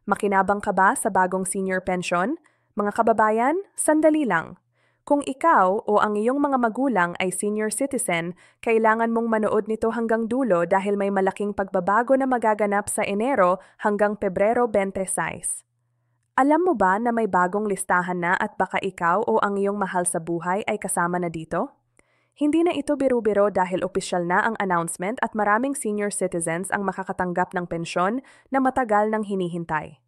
Makinabang ka ba sa bagong senior pension? Mga kababayan, sandali lang. Kung ikaw o ang iyong mga magulang ay senior citizen, kailangan mong manood nito hanggang dulo dahil may malaking pagbabago na magaganap sa Enero hanggang Pebrero 26. Alam mo ba na may bagong listahan na at baka ikaw o ang iyong mahal sa buhay ay kasama na dito? Hindi na ito biro-biro dahil opisyal na ang announcement at maraming senior citizens ang makakatanggap ng pensyon na matagal nang hinihintay.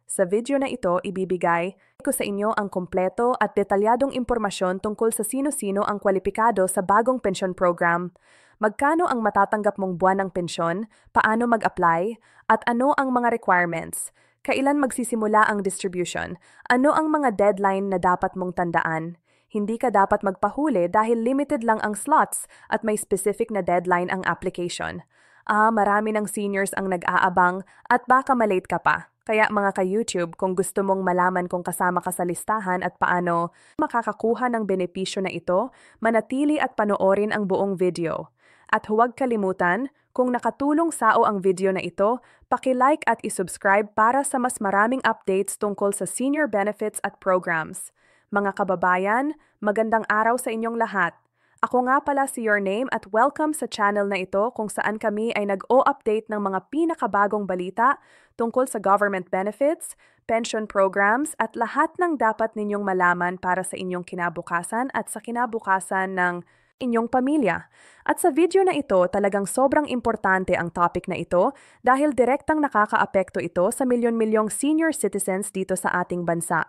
Sa video na ito, ibibigay ko sa inyo ang kompleto at detalyadong impormasyon tungkol sa sino-sino ang kwalipikado sa bagong pension program, magkano ang matatanggap mong buwan ng pensyon, paano mag-apply, at ano ang mga requirements, kailan magsisimula ang distribution, ano ang mga deadline na dapat mong tandaan. Hindi ka dapat magpahuli dahil limited lang ang slots at may specific na deadline ang application. Marami ng seniors ang nag-aabang at baka malate ka pa. Kaya mga ka-YouTube, kung gusto mong malaman kung kasama ka sa listahan at paano makakakuha ng benepisyo na ito, manatili at panoorin ang buong video. At huwag kalimutan, kung nakatulong sao ang video na ito, paki-like at isubscribe para sa mas maraming updates tungkol sa senior benefits at programs. Mga kababayan, magandang araw sa inyong lahat. Ako nga pala si Your Name at welcome sa channel na ito kung saan kami ay nag-o-update ng mga pinakabagong balita tungkol sa government benefits, pension programs at lahat ng dapat ninyong malaman para sa inyong kinabukasan at sa kinabukasan ng inyong pamilya. At sa video na ito, talagang sobrang importante ang topic na ito dahil direktang nakakaapekto ito sa milyon-milyong senior citizens dito sa ating bansa.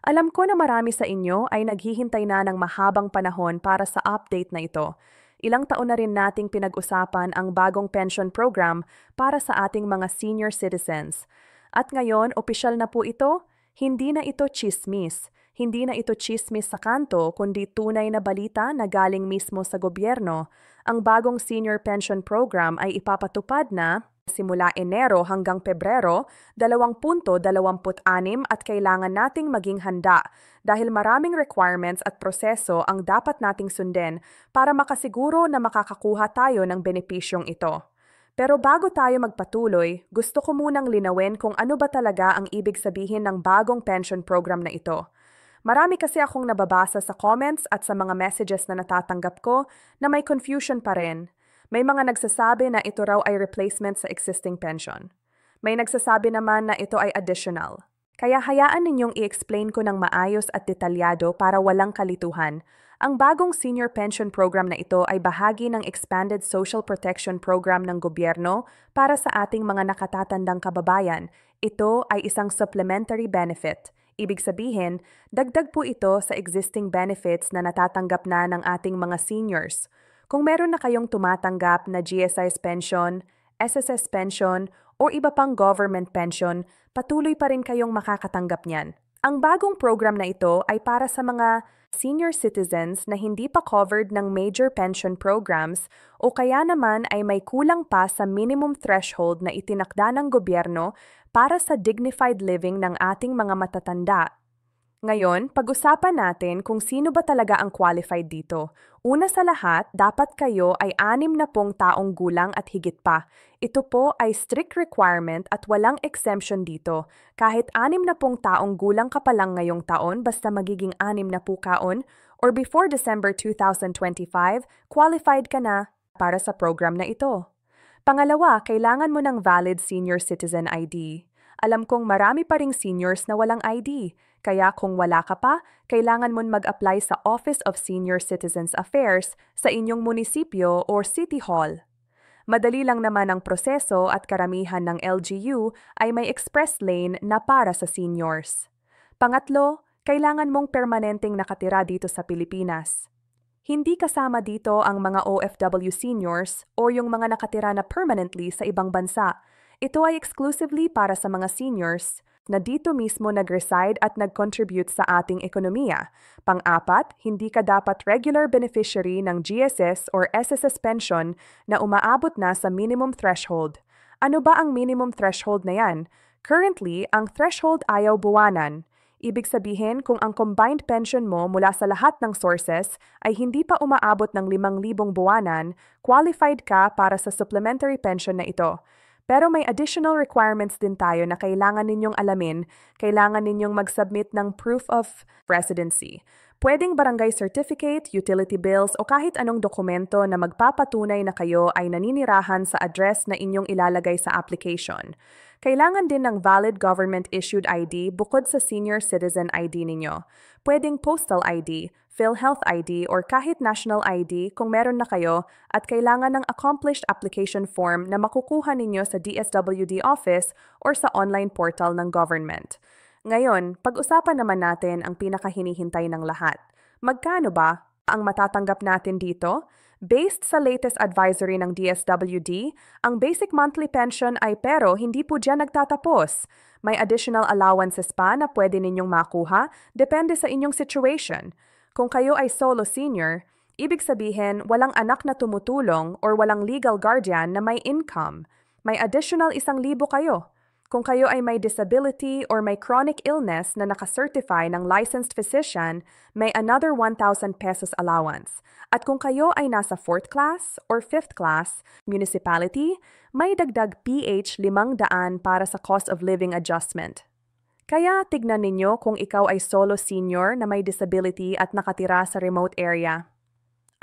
Alam ko na marami sa inyo ay naghihintay na ng mahabang panahon para sa update na ito. Ilang taon na rin nating pinag-usapan ang bagong pension program para sa ating mga senior citizens. At ngayon, opisyal na po ito, hindi na ito chismis. Hindi na ito chismis sa kanto, kundi tunay na balita na galing mismo sa gobyerno. Ang bagong senior pension program ay ipapatupad na simula Enero hanggang Pebrero, 2026 at kailangan nating maging handa dahil maraming requirements at proseso ang dapat nating sundin para makasiguro na makakakuha tayo ng benepisyong ito. Pero bago tayo magpatuloy, gusto ko munang linawin kung ano ba talaga ang ibig sabihin ng bagong pension program na ito. Marami kasi akong nababasa sa comments at sa mga messages na natatanggap ko na may confusion pa rin. May mga nagsasabi na ito raw ay replacement sa existing pension. May nagsasabi naman na ito ay additional. Kaya hayaan ninyong i-explain ko ng maayos at detalyado para walang kalituhan. Ang bagong senior pension program na ito ay bahagi ng Expanded Social Protection Program ng gobyerno para sa ating mga nakatatandang kababayan. Ito ay isang supplementary benefit. Ibig sabihin, dagdag po ito sa existing benefits na natatanggap na ng ating mga seniors. Kung meron na kayong tumatanggap na GSI's pension, SSS pension, o iba pang government pension, patuloy pa rin kayong makakatanggap niyan. Ang bagong program na ito ay para sa mga senior citizens na hindi pa covered ng major pension programs o kaya naman ay may kulang pa sa minimum threshold na itinakda ng gobyerno para sa dignified living ng ating mga matatanda. Ngayon, pag-usapan natin kung sino ba talaga ang qualified dito. Una sa lahat, dapat kayo ay 60 taong gulang at higit pa. Ito po ay strict requirement at walang exemption dito. Kahit 60 taong gulang ka pa lang ngayong taon basta magiging 60 kaon or before December 2025, qualified ka na para sa program na ito. Pangalawa, kailangan mo ng valid senior citizen ID. Alam kong marami pa ring seniors na walang ID, kaya kung wala ka pa, kailangan mo mag-apply sa Office of Senior Citizens Affairs sa inyong munisipyo or City Hall. Madali lang naman ang proseso at karamihan ng LGU ay may express lane na para sa seniors. Pangatlo, kailangan mong permanenteng nakatira dito sa Pilipinas. Hindi kasama dito ang mga OFW seniors o yung mga nakatira na permanently sa ibang bansa. Ito ay exclusively para sa mga seniors na dito mismo nag-reside at nag-contribute sa ating ekonomiya. Pang-apat, hindi ka dapat regular beneficiary ng GSS or SSS pension na umaabot na sa minimum threshold. Ano ba ang minimum threshold na yan? Currently, ang threshold ayaw buwanan. Ibig sabihin kung ang combined pension mo mula sa lahat ng sources ay hindi pa umaabot ng 5,000 buwanan, qualified ka para sa supplementary pension na ito. Pero may additional requirements din tayo na kailangan ninyong alamin. Kailangan ninyong mag-submit ng proof of residency. Pwedeng barangay certificate, utility bills o kahit anong dokumento na magpapatunay na kayo ay naninirahan sa address na inyong ilalagay sa application. Kailangan din ng valid government-issued ID bukod sa senior citizen ID ninyo. Pwedeng postal ID, PhilHealth ID or kahit national ID kung meron na kayo at kailangan ng accomplished application form na makukuha ninyo sa DSWD office or sa online portal ng government. Ngayon, pag-usapan naman natin ang pinakahinihintay ng lahat. Magkano ba ang matatanggap natin dito? Based sa latest advisory ng DSWD, ang basic monthly pension ay pero hindi po dyan nagtatapos. May additional allowances pa na pwede ninyong makuha, depende sa inyong situation. Kung kayo ay solo senior, ibig sabihin walang anak na tumutulong or walang legal guardian na may income. May additional 1,000 kayo. Kung kayo ay may disability or may chronic illness na nakacertify ng licensed physician, may another 1,000 pesos allowance. At kung kayo ay nasa 4th class or 5th class municipality, may dagdag PH 500 para sa cost of living adjustment. Kaya tignan ninyo kung ikaw ay solo senior na may disability at nakatira sa remote area.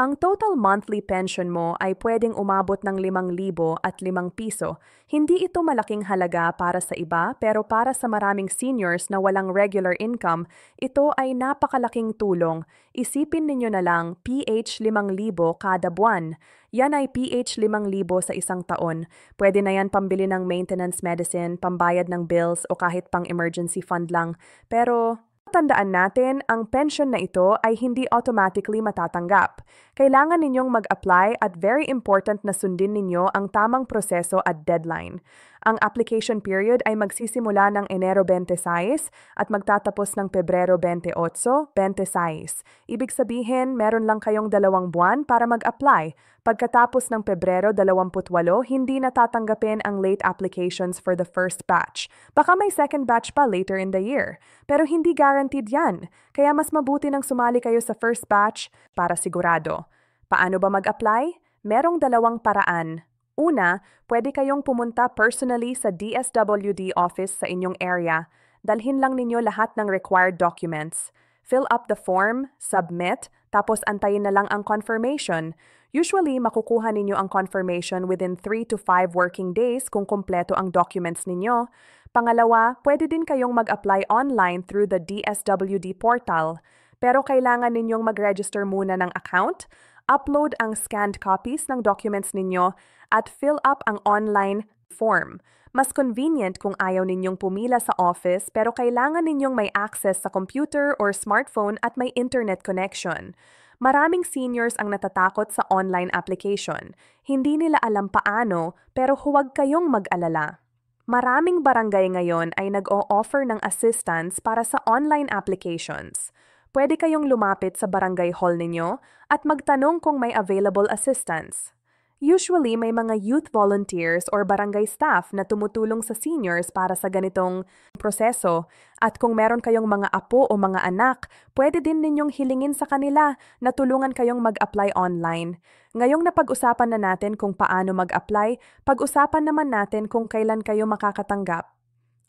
Ang total monthly pension mo ay pwedeng umabot ng 5,000 at 5 piso. Hindi ito malaking halaga para sa iba pero para sa maraming seniors na walang regular income, ito ay napakalaking tulong. Isipin ninyo na lang PH 5,000 kada buwan. Yan ay PH 5,000 sa isang taon. Pwede na yan pambili ng maintenance medicine, pambayad ng bills o kahit pang emergency fund lang. Pero tandaan natin, ang pension na ito ay hindi automatically matatanggap. Kailangan ninyong mag-apply at very important na sundin ninyo ang tamang proseso at deadline. Ang application period ay magsisimula ng Enero 26 at magtatapos ng Pebrero 28, 26. Ibig sabihin, meron lang kayong 2 buwan para mag-apply. Pagkatapos ng Pebrero 28, hindi natatanggapin ang late applications for the first batch. Baka may second batch pa later in the year. Pero hindi guaranteed yan. Kaya mas mabuti nang sumali kayo sa first batch para sigurado. Paano ba mag-apply? Merong 2 paraan. Una, pwede kayong pumunta personally sa DSWD office sa inyong area. Dalhin lang ninyo lahat ng required documents. Fill up the form, submit, tapos antayin na lang ang confirmation. Usually, makukuha ninyo ang confirmation within 3 to 5 working days kung kumpleto ang documents ninyo. Pangalawa, pwede din kayong mag-apply online through the DSWD portal. Pero kailangan ninyong mag-register muna ng account, upload ang scanned copies ng documents ninyo, at fill up ang online form. Mas convenient kung ayaw ninyong pumila sa office pero kailangan ninyong may access sa computer or smartphone at may internet connection. Maraming seniors ang natatakot sa online application. Hindi nila alam paano pero huwag kayong mag-alala. Maraming barangay ngayon ay nag-o-offer ng assistance para sa online applications. Pwede kayong lumapit sa barangay hall ninyo at magtanong kung may available assistance. Usually, may mga youth volunteers or barangay staff na tumutulong sa seniors para sa ganitong proseso. At kung meron kayong mga apo o mga anak, pwede din ninyong hilingin sa kanila na tulungan kayong mag-apply online. Ngayong napag-usapan na natin kung paano mag-apply, pag-usapan naman natin kung kailan kayo makakatanggap.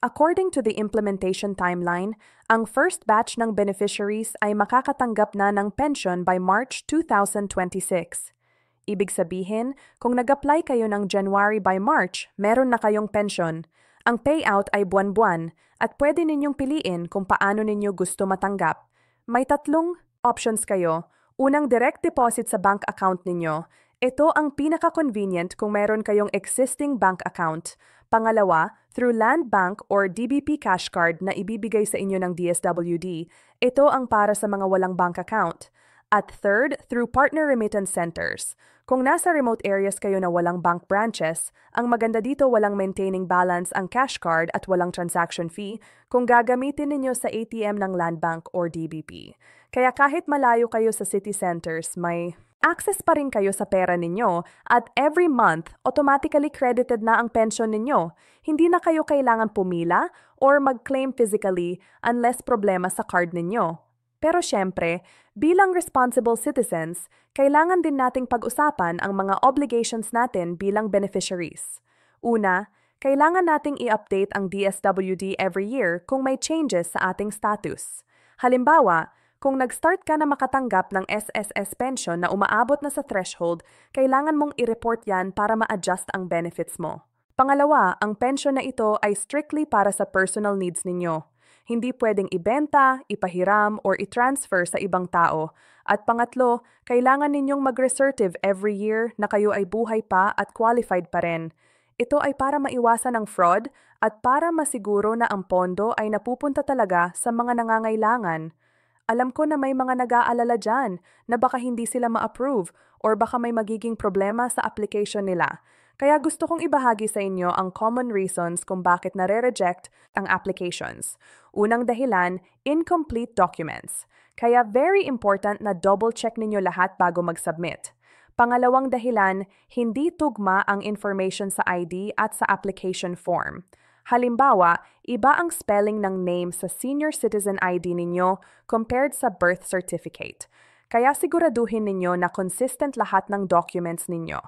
According to the implementation timeline, ang first batch ng beneficiaries ay makakatanggap na ng pension by March 2026. Ibig sabihin, kung nag-apply kayo ng January by March, meron na kayong pension. Ang payout ay buwan-buwan at pwede ninyong piliin kung paano ninyo gusto matanggap. May 3 options kayo. Unang, direct deposit sa bank account ninyo. Ito ang pinaka-convenient kung meron kayong existing bank account. Pangalawa, through Land Bank or DBP Cash Card na ibibigay sa inyo ng DSWD. Ito ang para sa mga walang bank account. At third, through partner remittance centers. Kung nasa remote areas kayo na walang bank branches, ang maganda dito walang maintaining balance ang cash card at walang transaction fee kung gagamitin ninyo sa ATM ng Land Bank or DBP. Kaya kahit malayo kayo sa city centers, may access pa rin kayo sa pera ninyo at every month, automatically credited na ang pension ninyo. Hindi na kayo kailangan pumila or mag-claim physically unless problema sa card ninyo. Pero syempre, bilang responsible citizens, kailangan din nating pag-usapan ang mga obligations natin bilang beneficiaries. Una, Kailangan nating i-update ang DSWD every year kung may changes sa ating status. Halimbawa, kung nag-start ka na makatanggap ng SSS pension na umaabot na sa threshold, kailangan mong i-report yan para ma-adjust ang benefits mo. Pangalawa, ang pension na ito ay strictly para sa personal needs ninyo. Hindi pwedeng ibenta, ipahiram, or i-transfer sa ibang tao. At pangatlo, kailangan ninyong mag-resertive every year na kayo ay buhay pa at qualified pa rin. Ito ay para maiwasan ang fraud at para masiguro na ang pondo ay napupunta talaga sa mga nangangailangan. Alam ko na may mga nag-aalala dyan na baka hindi sila ma-approve or baka may magiging problema sa application nila. Kaya gusto kong ibahagi sa inyo ang common reasons kung bakit nare-reject ang applications. Unang dahilan, incomplete documents. Kaya very important na double-check ninyo lahat bago mag-submit. Pangalawang dahilan, hindi tugma ang information sa ID at sa application form. Halimbawa, iba ang spelling ng name sa senior citizen ID ninyo compared sa birth certificate. Kaya siguraduhin ninyo na consistent lahat ng documents ninyo.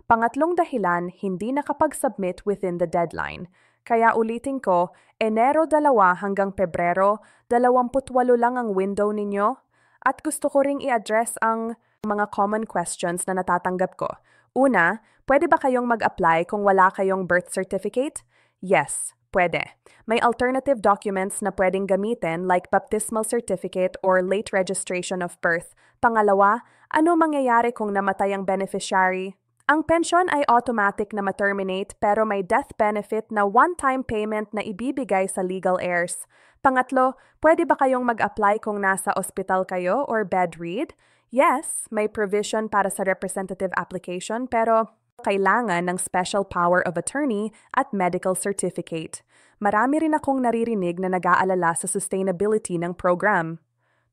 Pangatlong dahilan, hindi nakapag-submit within the deadline. Kaya ulitin ko, Enero 2 hanggang Pebrero, 28 lang ang window ninyo. At gusto ko ring i-address ang mga common questions na natatanggap ko. Una, pwede ba kayong mag-apply kung wala kayong birth certificate? Yes, pwede. May alternative documents na pwedeng gamitin like baptismal certificate or late registration of birth. Pangalawa, ano mangyayari kung namatay ang beneficiary? Ang pension ay automatic na ma-terminate pero may death benefit na one-time payment na ibibigay sa legal heirs. Pangatlo, pwede ba kayong mag-apply kung nasa ospital kayo or bedrid? Yes, may provision para sa representative application pero kailangan ng special power of attorney at medical certificate. Marami rin akong naririnig na nag-aalala sa sustainability ng program.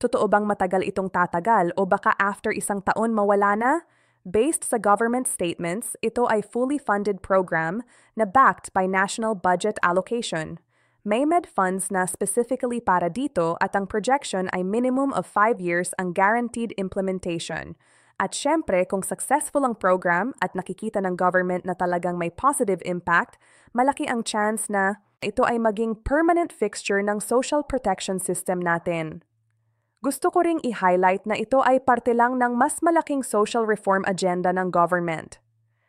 Totoo bang matagal itong tatagal o baka after 1 taon mawala na? Based sa government statements, ito ay fully funded program na backed by national budget allocation. May med funds na specifically para dito at ang projection ay minimum of 5 years ang guaranteed implementation. At syempre, kung successful ang program at nakikita ng government na talagang may positive impact, malaki ang chance na ito ay maging permanent fixture ng social protection system natin. Gusto ko ring i-highlight na ito ay parte lang ng mas malaking social reform agenda ng government.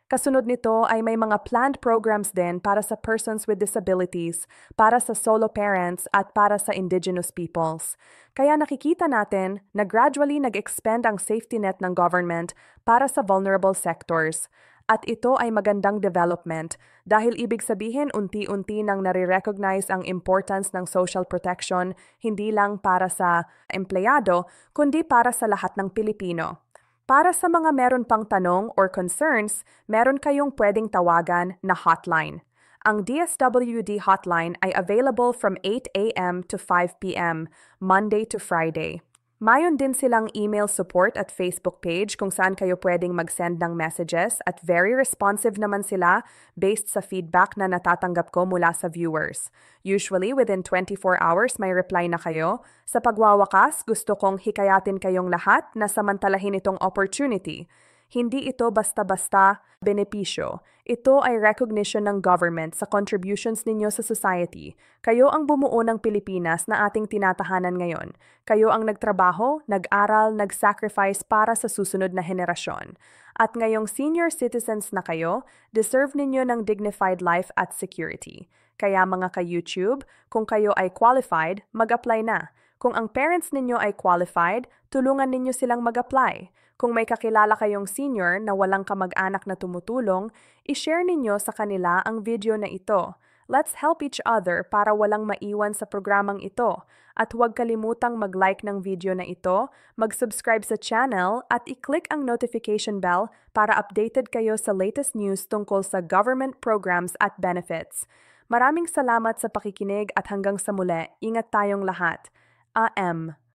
Kasunod nito ay may mga planned programs din para sa persons with disabilities, para sa solo parents at para sa indigenous peoples. Kaya nakikita natin na gradually nag-expand ang safety net ng government para sa vulnerable sectors. At ito ay magandang development dahil ibig sabihin unti-unti nang nare-recognize ang importance ng social protection hindi lang para sa empleyado kundi para sa lahat ng Pilipino. Para sa mga meron pang tanong or concerns, meron kayong pwedeng tawagan na hotline. Ang DSWD hotline ay available from 8 a.m. to 5 p.m., Monday to Friday. Mayon din silang email support at Facebook page kung saan kayo pwedeng mag-send ng messages at very responsive naman sila based sa feedback na natatanggap ko mula sa viewers. Usually, within 24 hours may reply na kayo. Sa pagwawakas, gusto kong hikayatin kayong lahat na samantalahin itong opportunity. Hindi ito basta-basta benepisyo. Ito ay recognition ng government sa contributions ninyo sa society. Kayo ang bumuo ng Pilipinas na ating tinatahanan ngayon. Kayo ang nagtrabaho, nag-aral, nag-sacrifice para sa susunod na henerasyon. At ngayong senior citizens na kayo, deserve ninyo ng dignified life at security. Kaya mga ka-YouTube, kung kayo ay qualified, mag-apply na. Kung ang parents ninyo ay qualified, tulungan ninyo silang mag-apply. Kung may kakilala kayong senior na walang kamag-anak na tumutulong, i-share ninyo sa kanila ang video na ito. Let's help each other para walang maiwan sa programang ito. At huwag kalimutang mag-like ng video na ito, mag-subscribe sa channel at i-click ang notification bell para updated kayo sa latest news tungkol sa government programs at benefits. Maraming salamat sa pakikinig at hanggang sa muli, ingat tayong lahat. AM